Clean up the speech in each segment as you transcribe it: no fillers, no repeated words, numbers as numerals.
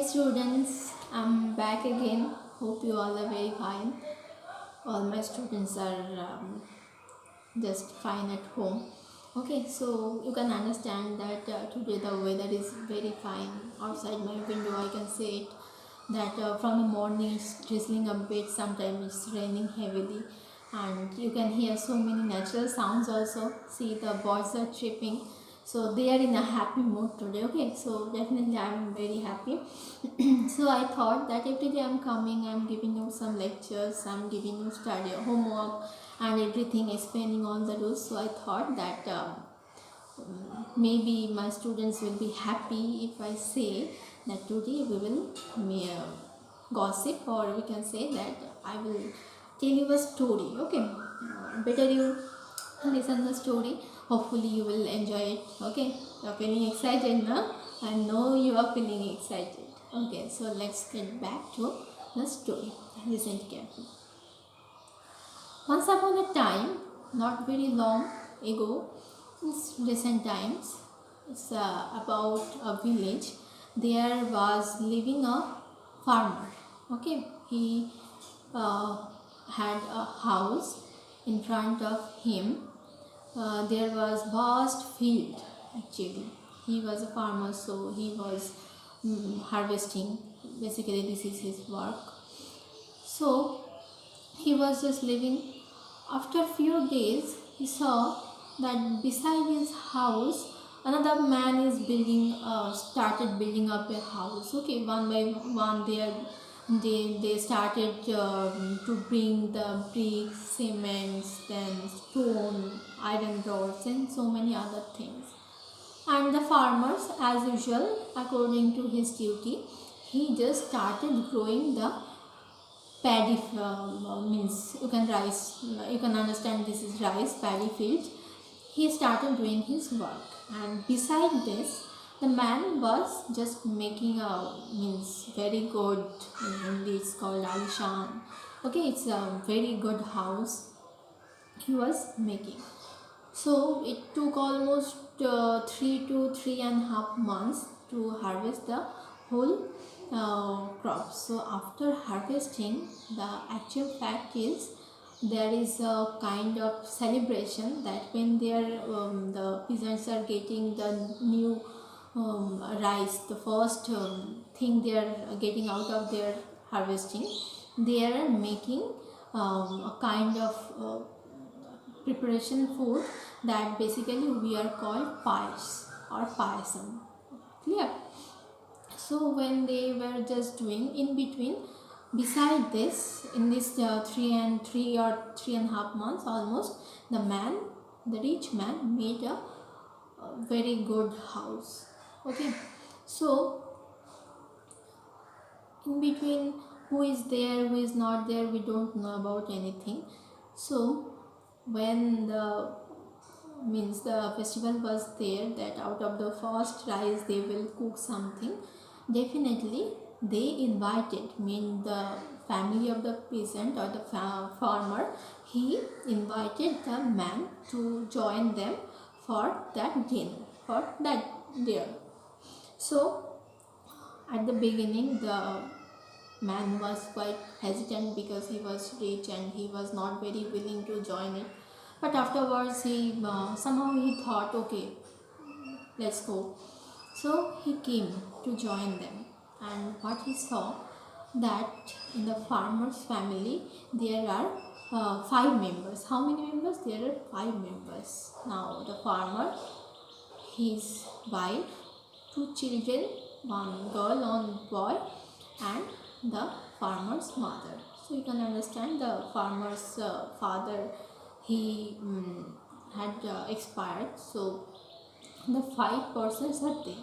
Hey students, I'm back again. Hope you all are very fine. All my students are just fine at home. Okay, so you can understand that today the weather is very fine. Outside my window, I can say it that from the morning it's drizzling a bit, sometimes it's raining heavily, and you can hear so many natural sounds also. See, the birds are chirping, so they are in a happy mood today. Okay, so definitely I'm very happy. So I thought that every day I'm coming, I'm giving you some lectures, I'm giving you study homework and everything, explaining all the rules. So I thought that maybe my students will be happy if I say that today we will gossip, or we can say that I will tell you a story. Okay, better you listen the story. Hopefully you will enjoy it. Okay, you're feeling excited now. I know you are feeling excited. Okay, so let's get back to the story. Listen carefully. Once upon a time, not very long ago, in recent times, it's about a village. There was living a farmer. Okay, he uh, had a house. In front of him there was vast field. Actually, he was a farmer, so he was harvesting. Basically, this is his work. So he was just living. After few days, he saw that beside his house, another man is started building up a house. Okay, one by one, they started to bring the bricks, cements, then stone, iron rods, and so many other things. And the farmers, as usual, according to his duty, he just started growing the paddy, means you can rice, you can understand this is rice paddy field. He started doing his work, and beside this the man was just making a, means very good, in Hindi it's called alishan. Okay, it's a very good house he was making. So it took almost 3 to 3.5 months to harvest the whole crop. So after harvesting, the actual fact is there is a kind of celebration that when the peasants are getting the new rice, the first thing they are getting out of their harvesting, they are making a kind of preparation food that basically we are called payas or payasam. Clear? So when they were just doing in between, beside this, in this 3 or 3.5 months almost, the rich man made a very good house. Okay, so in between, who is there, who is not there, we don't know about anything. So when the, means the festival was there, that out of the first rice they will cook something, definitely they invited, mean the family of the peasant or the farmer, he invited the man to join them for that dinner, for that day. So at the beginning the man was quite hesitant because he was rich and he was not very willing to join it. But afterwards, he somehow he thought, okay, let's go. So he came to join them, and what he saw that in the farmer's family there are 5 members. How many members? There are 5 members. Now the farmer, his wife, 2 children, one girl, one boy, and the farmer's mother. So you can understand the farmer's father, he had expired. So the 5 persons are there,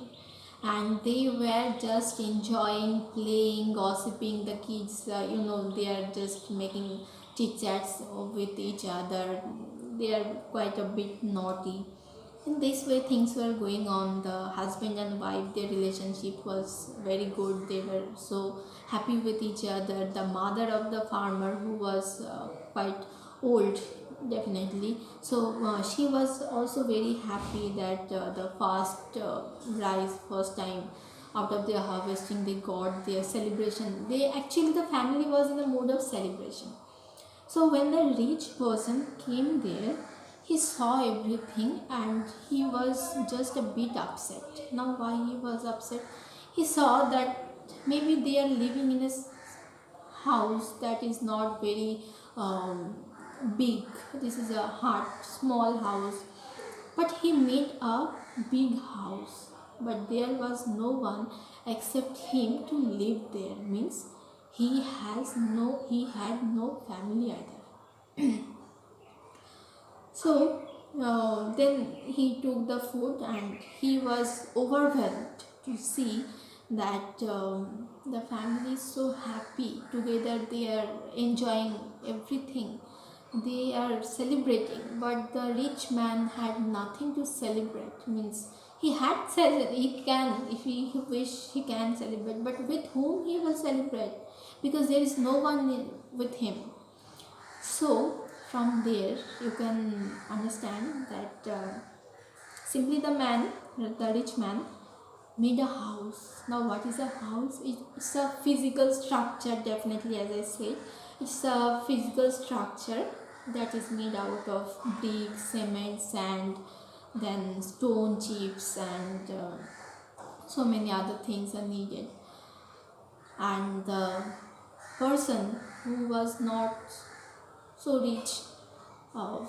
and they were just enjoying, playing, gossiping. The kids, they are just making chit chats with each other. They are quite a bit naughty. In this way things were going on. The husband and wife, their relationship was very good. They were so happy with each other. The mother of the farmer, who was quite old, definitely, so she was also very happy that the first rice, first time out of their harvesting they got their celebration. They actually, the family was in the mood of celebration. So when the rich person came there, he saw everything and he was just a bit upset. Now why he was upset? He saw that maybe they are living in a house that is not very big. This is a hard small house, but he made a big house, but there was no one except him to live there. Means he had no family either. So then he took the food and he was overwhelmed to see that the family is so happy together, they are enjoying everything, they are celebrating, but the rich man had nothing to celebrate. Means he can, if he wish he can celebrate, but with whom he will celebrate, because there is no one with him. So from there you can understand that simply the rich man made a house. Now what is a house? It's a physical structure, definitely, as I said. It's a physical structure that is made out of bricks, cement, sand, then stone chips, and so many other things are needed. And the person who was not so rich,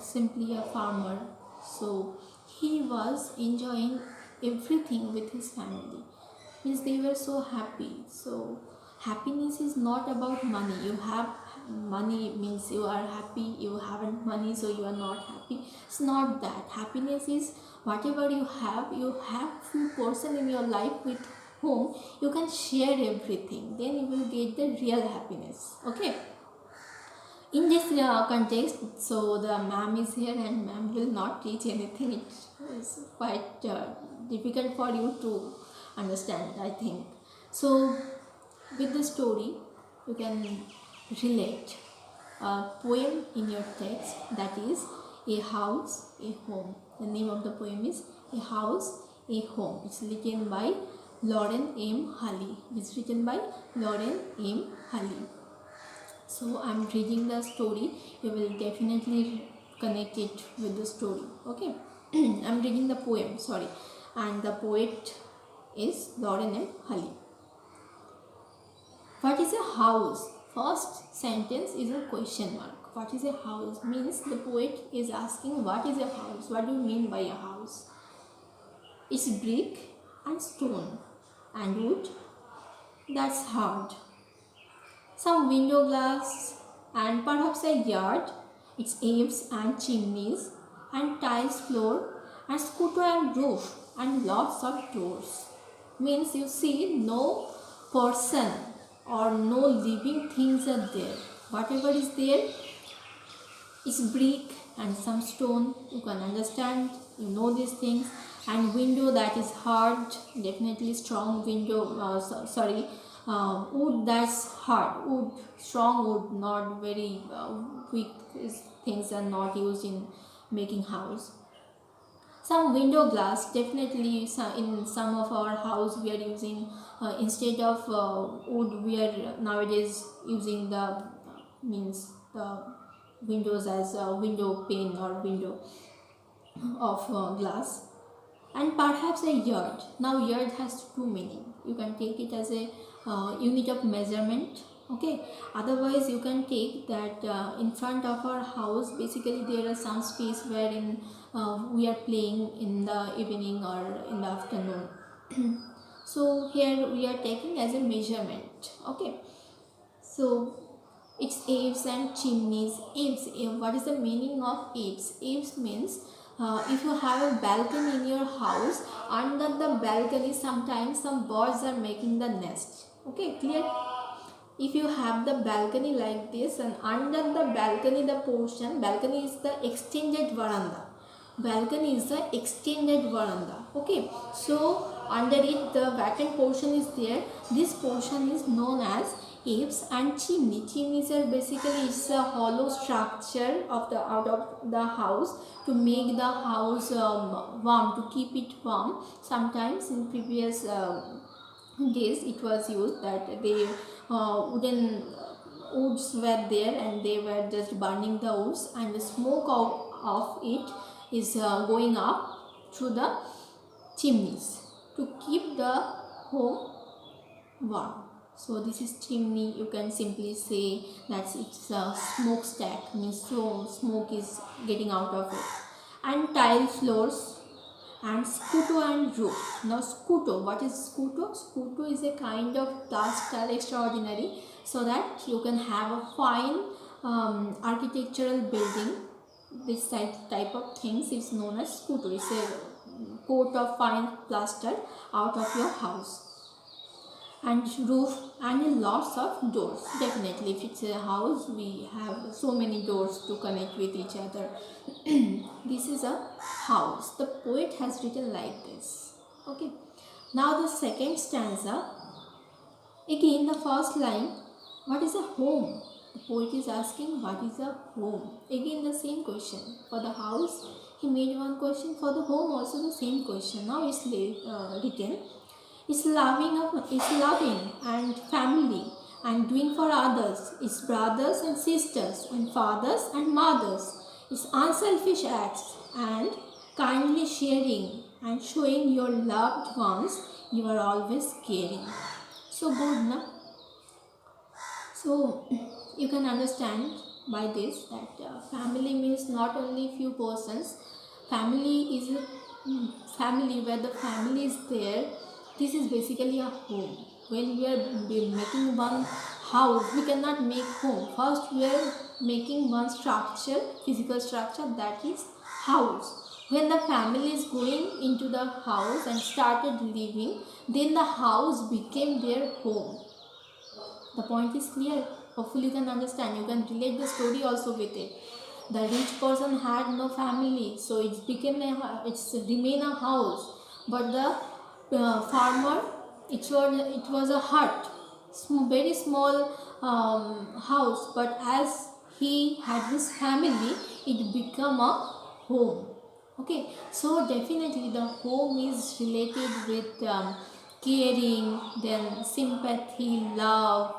simply a farmer, so he was enjoying everything with his family. Means they were so happy. So happiness is not about money. You have money means you are happy, you haven't money so you are not happy. It's not that. Happiness is whatever you have few person in your life with whom you can share everything, then you will get the real happiness. Okay, in this context, so the ma'am is here and ma'am will not teach anything. It is quite difficult for you to understand, I think. So with the story you can relate a poem in your text, that is A House, a Home. The name of the poem is A House, a Home. It's written by Lauren M. Hulley. It's written by Lauren M. Hulley. So I'm reading the story, you will definitely connect it with the story. Okay. I'm reading the poem, sorry, and the poet is Lauren M. Hulley. What is a house? First sentence is a question mark. What is a house? Means the poet is asking what is a house? What do you mean by a house? It's brick and stone and wood. That's hard. Some window glass and perhaps a yard. It's eaves and chimneys and tiles floor and scooter and roof and lots of doors. Means you see no person or no living things are there. Whatever is there is brick and some stone. You can understand, you know these things. And window, that is hard, definitely strong window, wood, that's hard wood, strong wood, not very weak things are not used in making house. Some window glass, definitely in some of our house we are using instead of wood, we are nowadays using the means the windows as a window pane or window of glass. And perhaps a yard. Now yard has two meaning. You can take it as a unit of measurement. Okay, otherwise you can take that in front of our house, basically there are some space wherein we are playing in the evening or in the afternoon. So here we are taking as a measurement. Okay, so it's eaves and chimneys. Eaves, what is the meaning of eaves? Eaves means if you have a balcony in your house, under the balcony sometimes some birds are making the nest. Okay, clear? If you have the balcony like this, and under the balcony, the portion, balcony is the extended veranda. Balcony is the extended veranda. Okay, so under it the vacant portion is there. This portion is known as eaves and chimney. Chimneys are basically, it's a hollow structure of the out of the house to make the house warm, to keep it warm. Sometimes in previous days it was used that they wooden woods were there and they were just burning the woods, and the smoke of it is going up through the chimneys to keep the home warm. So this is chimney. You can simply say that it's a smokestack, means so smoke is getting out of it. And tile floors and scuto and roof. Now scuto, what is scuto? Scuto is a kind of plaster extraordinary, so that you can have a fine architectural building. This type of things is known as scuto. It's a coat of fine plaster out of your house. And roof and lots of doors. Definitely, if it's a house, we have so many doors to connect with each other. This is a house. The poet has written like this. Okay. Now the second stanza. Again, the first line. What is a home? The poet is asking, what is a home? Again, the same question. For the house, he made one question. For the home, also the same question. Now it's written. It's loving and family and doing for others. It's brothers and sisters and fathers and mothers. It's unselfish acts and kindly sharing and showing your loved ones you are always caring. So good, na? So you can understand by this that family means not only few persons. Family is a family where the family is there. This is basically a home. When we are making one house, we cannot make home. First we are making one structure, physical structure, that is house. When the family is going into the house and started living, then the house became their home. The point is clear. Hopefully you can understand. You can relate the story also with it. The rich person had no family, so it's remain a house. But the farmer, it was a hut, very small house. But as he had his family, it became a home. Okay, so definitely the home is related with caring, then sympathy, love,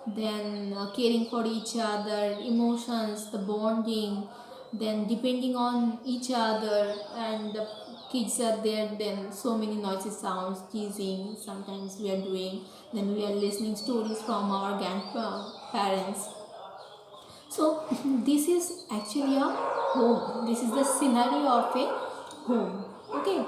then caring for each other, emotions, the bonding, then depending on each other, and the kids are there, then so many noisy sounds, teasing, sometimes we are doing, then we are listening stories from our grandparents. So this is actually a home. This is the scenario of a home. Okay.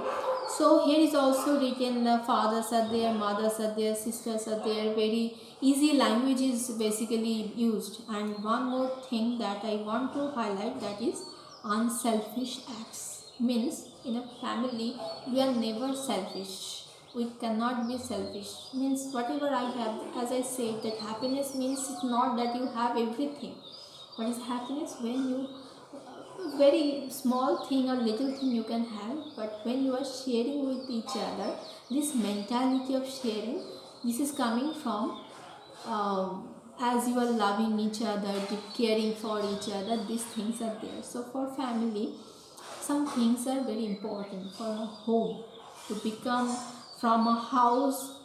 So here is also written the fathers are there, mothers are there, sisters are there. Very easy language is basically used. And one more thing that I want to highlight, that is unselfish acts. Means in a family we are never selfish. We cannot be selfish. Means whatever I have, as I said, that happiness means it's not that you have everything. What is happiness? When you very small thing or little thing you can have, but when you are sharing with each other, this mentality of sharing, this is coming from as you are loving each other, caring for each other, these things are there. So for family, some things are very important. For a home to become from a house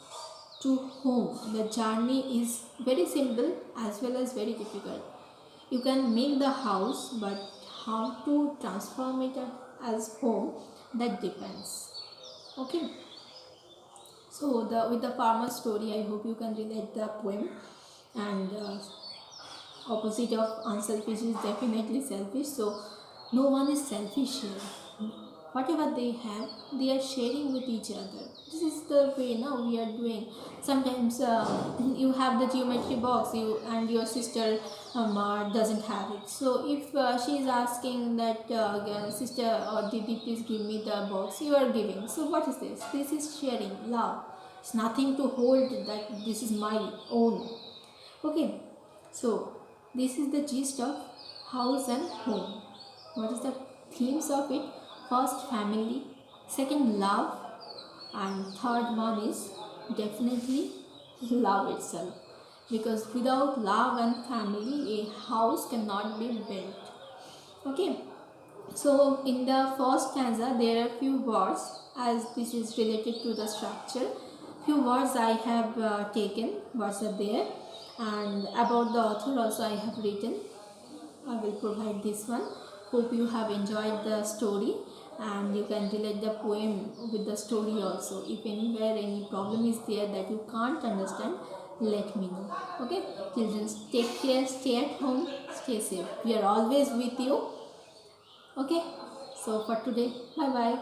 to home, the journey is very simple as well as very difficult. You can make the house, but how to transform it as home, that depends. Okay. So with the farmer story, I hope you can relate the poem. And opposite of unselfish is definitely selfish. So no one is selfish here. Whatever they have, they are sharing with each other. This is the way now we are doing. Sometimes you have the geometry box, you and your sister doesn't have it. So if she is asking that sister or Didi, please give me the box, you are giving. So what is this? This is sharing, love. It's nothing to hold that this is my own. Okay, so this is the gist of house and home. What is the themes of it? First, family. Second, love. And third one is definitely love itself. Because without love and family, a house cannot be built. Okay. So in the first stanza, there are few words, as this is related to the structure. few words I have taken, words are there, and about the author also I have written. I will provide this one. Hope you have enjoyed the story, and you can relate the poem with the story also. If anywhere any problem is there that you can't understand, let me know. Okay, children, take care, stay at home, stay safe. We are always with you. Okay, so for today, bye bye.